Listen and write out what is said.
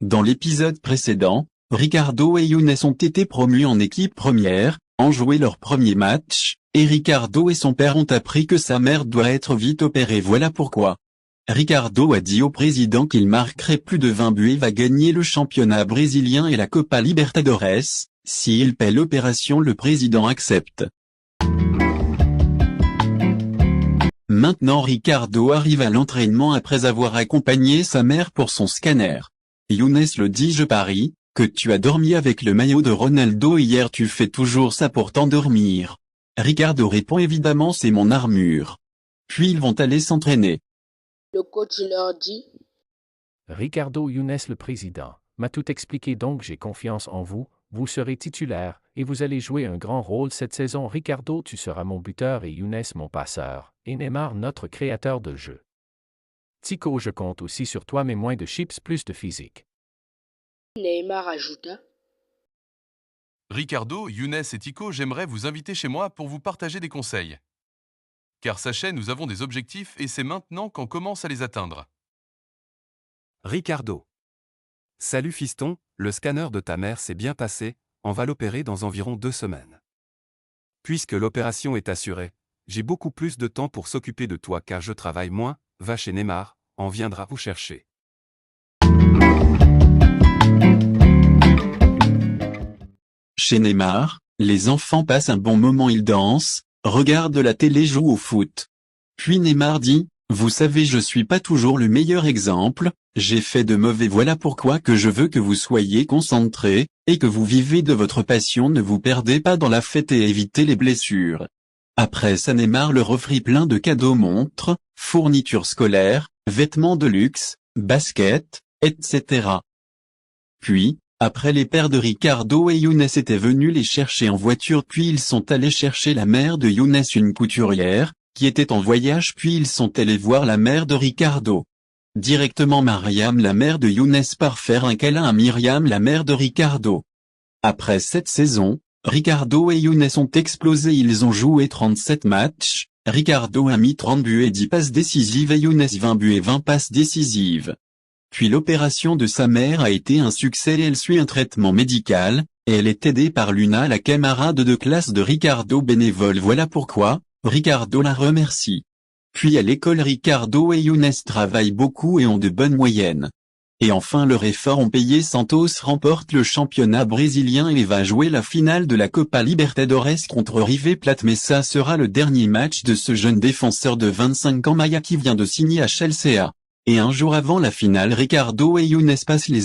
Dans l'épisode précédent, Ricardo et Younes ont été promus en équipe première, ont joué leur premier match, et Ricardo et son père ont appris que sa mère doit être vite opérée. Voilà pourquoi. Ricardo a dit au président qu'il marquerait plus de 20 buts et va gagner le championnat brésilien et la Copa Libertadores. S'il paie l'opération, le président accepte. Maintenant Ricardo arrive à l'entraînement après avoir accompagné sa mère pour son scanner. Younes le dit: je parie que tu as dormi avec le maillot de Ronaldo hier, tu fais toujours ça pour t'endormir. Ricardo répond: évidemment, c'est mon armure. Puis ils vont aller s'entraîner. Le coach leur dit: Ricardo, Younes le président m'a tout expliqué, donc j'ai confiance en vous, vous serez titulaire, et vous allez jouer un grand rôle cette saison. Ricardo, tu seras mon buteur et Younes mon passeur, et Neymar notre créateur de jeu. Tico, je compte aussi sur toi, mais moins de chips, plus de physique. Neymar ajouta: Ricardo, Younes et Tico, j'aimerais vous inviter chez moi pour vous partager des conseils. Car sachez, nous avons des objectifs et c'est maintenant qu'on commence à les atteindre. Ricardo. Salut fiston, le scanner de ta mère s'est bien passé, on va l'opérer dans environ 2 semaines. Puisque l'opération est assurée, j'ai beaucoup plus de temps pour s'occuper de toi car je travaille moins, va chez Neymar, on viendra vous chercher. Chez Neymar, les enfants passent un bon moment, ils dansent, regardent la télé, jouent au foot. Puis Neymar dit: vous savez, je suis pas toujours le meilleur exemple, j'ai fait de mauvais, voilà pourquoi que je veux que vous soyez concentrés, et que vous vivez de votre passion, ne vous perdez pas dans la fête et évitez les blessures. Après ça, Neymar leur offrit plein de cadeaux: montres, fournitures scolaires, vêtements de luxe, baskets, etc. Puis, après, les pères de Ricardo et Younes étaient venus les chercher en voiture, puis ils sont allés chercher la mère de Younes, une couturière, qui était en voyage, puis ils sont allés voir la mère de Ricardo. Directement Mariam, la mère de Younes, part faire un câlin à Myriam, la mère de Ricardo. Après cette saison, Ricardo et Younes ont explosé, ils ont joué 37 matchs, Ricardo a mis 30 buts et 10 passes décisives et Younes 20 buts et 20 passes décisives. Puis l'opération de sa mère a été un succès et elle suit un traitement médical, et elle est aidée par Luna, la camarade de classe de Ricardo, bénévole. Voilà pourquoi Ricardo la remercie. Puis à l'école, Ricardo et Younes travaillent beaucoup et ont de bonnes moyennes. Et enfin, leurs efforts ont payé, Santos remporte le championnat brésilien et va jouer la finale de la Copa Libertadores contre River Plate, mais ça sera le dernier match de ce jeune défenseur de 25 ans Maya qui vient de signer à Chelsea. Et un jour avant la finale, Ricardo et Younes passent les